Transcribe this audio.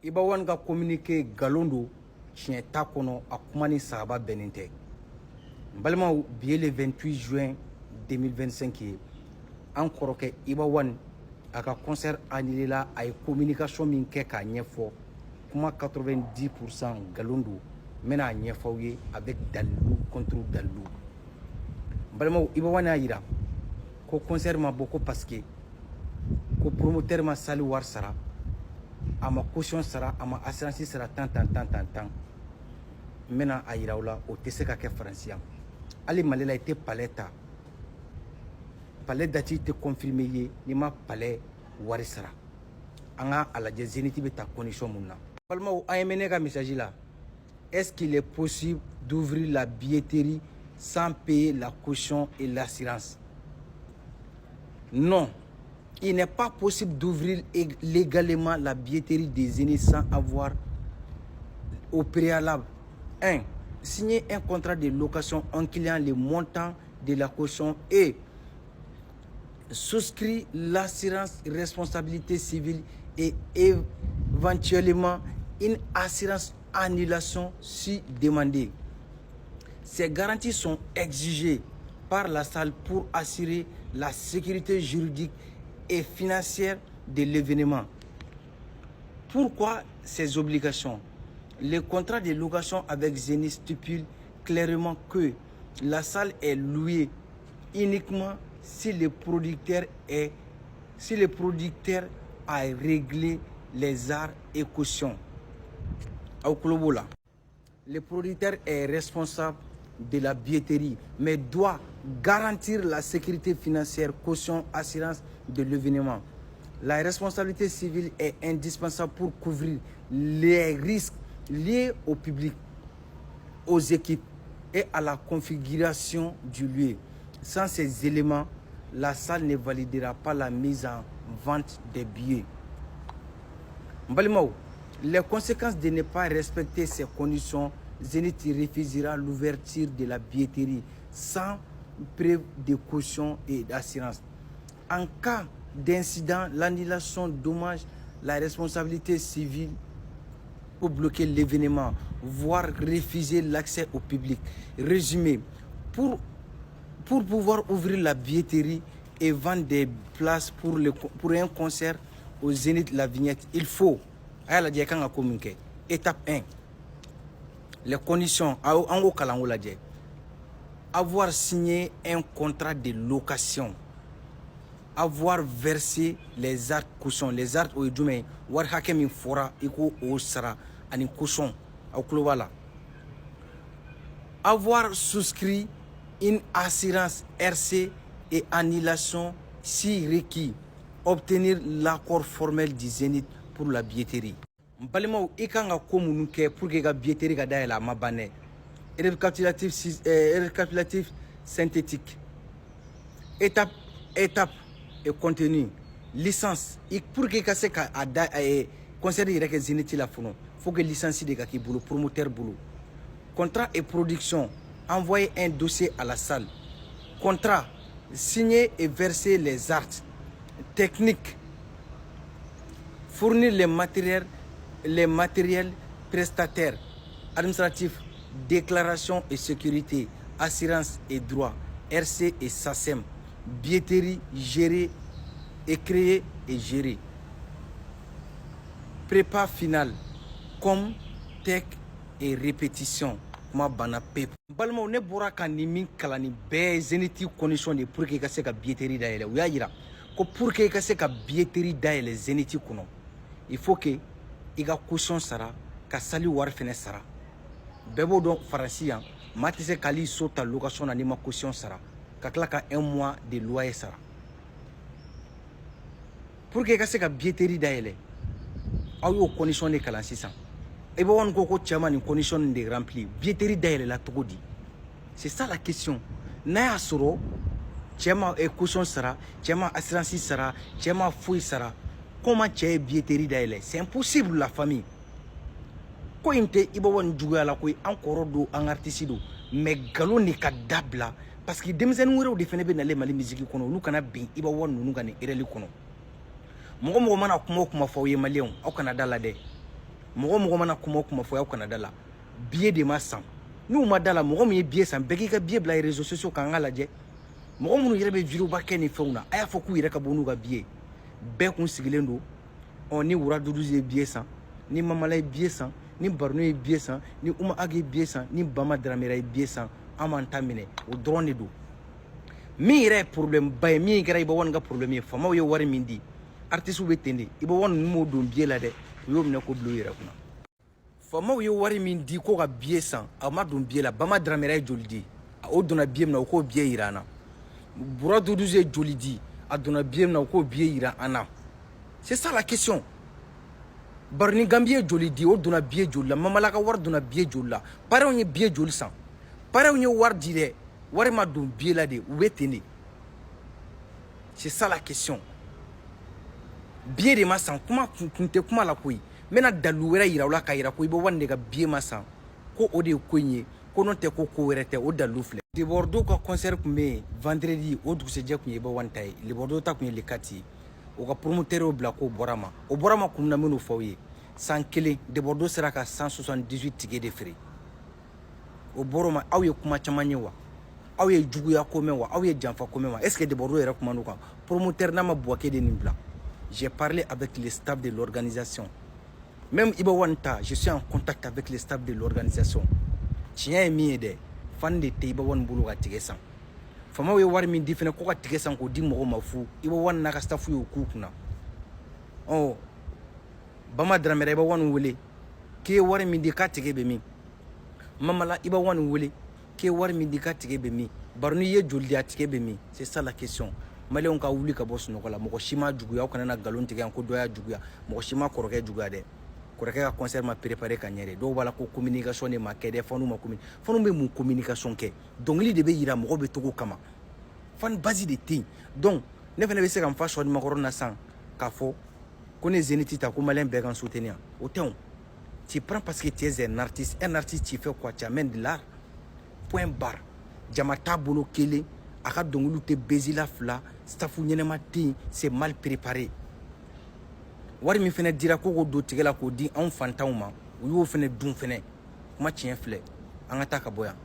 Ibawan ka communiqué Galondo tient takono a kumani sahaba beninte. Balma biye le 28 juin 2025 encore que Ibawan aka concert annulé la ay communication min ke ka nyefo kuma 90% Galondo mena nyefo ye avec Dalou contre Dalou. Balma Ibawan a yira ko concert ma boko parce que ko promoteur ma sali war sara ama caution sara ama assurance sara tant mena a yira ola o te se ka ke francia ali malela était palais dati te confirmé ye ni ma palais wari sara anga ala je zeniti be ta condition munna palma o ayemene ka message là. Est-ce qu'il est possible d'ouvrir la billetterie sans payer la caution et l'assurance? Non. Il n'est pas possible d'ouvrir légalement la billetterie des aînés sans avoir au préalable 1. Signer un contrat de location incluant le montant de la caution et souscrire l'assurance responsabilité civile et éventuellement une assurance annulation si demandée. Ces garanties sont exigées par la salle pour assurer la sécurité juridique et financière de l'événement. Pourquoi ces obligations? Le contrat de location avec Zénith stipule clairement que la salle est louée uniquement si le producteur a réglé les arts et cautions. Le producteur est responsable de la billetterie, mais doit garantir la sécurité financière, caution, assurance de l'événement. La responsabilité civile est indispensable pour couvrir les risques liés au public, aux équipes et à la configuration du lieu. Sans ces éléments, la salle ne validera pas la mise en vente des billets. Mbalimao, les conséquences de ne pas respecter ces conditions, Zénith refusera l'ouverture de la billetterie sans preuve de caution et d'assurance. En cas d'incident, l'annulation de dommages, la responsabilité civile pour bloquer l'événement, voire refuser l'accès au public. Résumé, pour pouvoir ouvrir la billetterie et vendre des places pour un concert au Zénith La Vignette, il faut, étape 1, les conditions, avoir signé un contrat de location, avoir versé les arts cautions, les arts au domaine, war hakemin fora iko o sara ani caution au global, avoir souscrit une assurance RC et annulation si requis, obtenir l'accord formel du Zénith pour la billetterie. Balima ikanga komunuke pour que la billetterie ga daela mabane. Récapitulatif synthétique. Étape et contenu. Licence. Pour que se ka concert direct Zénith la fono. Faut que licence de ki boulot promoteur boulot. Contrat et production. Envoyer un dossier à la salle. Contrat. Signer et verser les arts. Technique. Fournir les matériels prestataires. Administratif. Déclaration et sécurité, assurance et droit, RC et SACEM, billetterie gérée et créée et gérée. Prépa finale, comme tech et répétition. Ma bana pep. Balmo ne bora kanimi kalani be Zénith condition de pour que ka billetterie daele. Ou ya yira ko pour que ka billetterie daele Zénith kuno. Il faut que iga caution sara ka sali war fene sara. Bebo donc Francien, matisse kali sota location na ma caution sara. Kaklaka 1 mois de loyer sara. Pour que ka billetterie daele. Ayo condition de kalan 600. Et bon on ko chama ni condition de rempli. Billetterie daele la togodi. C'est ça la question. Na ya soro chama e caution sara, chama assurance sara, chama fouille sara. Comment tu billetterie daele? C'est impossible la famille. Ko inte ibawan juga la ko encore do en artiste do mais galo ni ka dabla parce que demzen wero de fene be na le mali musique kono lu kana bin ibawan nunu gane ereli kono mo mana kuma fawye malion au kana dala de mɔgɔ mana kuma fɔ y'aw kana da la billet de ma san n'u ma da la mɔgɔ min ye billet san bɛɛ k'i ka billet bila réseaux sociaux kan ka lajɛ mɔgɔ minnu yɛrɛ bɛ vidéo ba kɛ ni fɛnw na a y'a fɔ k'u yɛrɛ ka bɔ n'u ka billet bɛɛ kun sigilen don ni Wura Duduzi ye billet san ni Mamala ye billet san ni Barno ye billet san ni Uma Agi ye billet san ni Bama Dramera ye billet san an m'an ta minɛ o dɔrɔn de don min yɛrɛ ye problème ba ye min kɛra Iba One ka problème ye famaw ye wari min di artistes bɛ ten de Iba One ninnu m'o don billet la dɛ u y'o minɛ k'o bila u yɛrɛ kunna famaw ye wari min di ko ka billet san a ma don billet la Bama Dramera ye joli di o donna billet min na o k'o billet yira an na Wura Duduzi ye joli di a donna billet min na o k'o billet yira an na c'est ça la question bari ni Gambie ye joli di o donna billet joli la Mamala ka wari donna billet joli la parew ye billet joli san parew ye wari di dɛ wari ma don billet la de u bɛ ten de c'est ça la question billet de ma san kuma kun tɛ kuma la koyi n bɛna dalu wɛrɛ yira u la ka yira ko Iba One de ka billet ma san ko o de ye ko in ye ko n'o tɛ ko wɛrɛ tɛ o dalu filɛ Debordo ka concert kun bɛ yen vendredi o dugusɛjɛ kun ye Iba One ta ye Debordo ta kun ye le 4 ye o ka promoteur y'o bila k'o bɔra ma o bɔra ma kun na minnu fɔ aw ye san kelen Debordo sera ka 178 tickets de feere o bɔra ma aw ye kuma caman ye wa aw ye juguya ko mɛn wa aw ye janfa ko mɛn wa est-ce que Debordo yɛrɛ kuma n'u kan promoteur n'a ma Buwake de nin bila j'ai parlé avec le staff de l'organisation même Iba One ta je suis en contact avec le staff de l'organisation tiɲɛ ye min ye dɛ fan de tɛ Iba One bolo ka tigɛ san famaw ye wari min di fɛnɛ ko ka tigɛ san k'o di mɔgɔw ma fu Iba One n'a ka staff y'o k'u kunna Bama Dramera Iba One wele k'e ye wari min di k'a tigɛ bɛ min Mamala Iba One wele k'e ye wari min di k'a tigɛ bɛ min bari n'i ye joli di a tigɛ bɛ min c'est ça la question maliyɛnw ka wuli ka bɔ sunɔgɔ la mɔgɔ si ma juguya aw kana na nkalon tigɛ yan ko dɔ y'a juguya mɔgɔ si ma kɔrɔkɛ juguya dɛ kɔrɔkɛ ka concert ma préparé ka ɲɛ dɛ dɔw b'a la ko communication de ma kɛ dɛ fanu ma fanu bɛ mun communication kɛ dɔnkili de bɛ yira mɔgɔw bɛ togo kama fan base de tɛ yen donc ne fana bɛ se ka n fa sɔni makɔrɔ na san k'a fɔ ko ne Zénith ta ko maliyɛn bɛɛ ka n soutenir o tɛ o tu prends parce que tu es un artiste tu fais quoi tu amènes de l'art point barre jama t'a bolo kelen a ka dɔnkiliw tɛ bezi la fila staff ɲɛnɛma tɛ yen c'est mal préparé wari min fɛnɛ dira ko k'o don tigɛ la k'o di anw fantanw ma u y'o fɛnɛ dun fɛnɛ kuma tiɲɛ filɛ an ka taa ka bɔ yan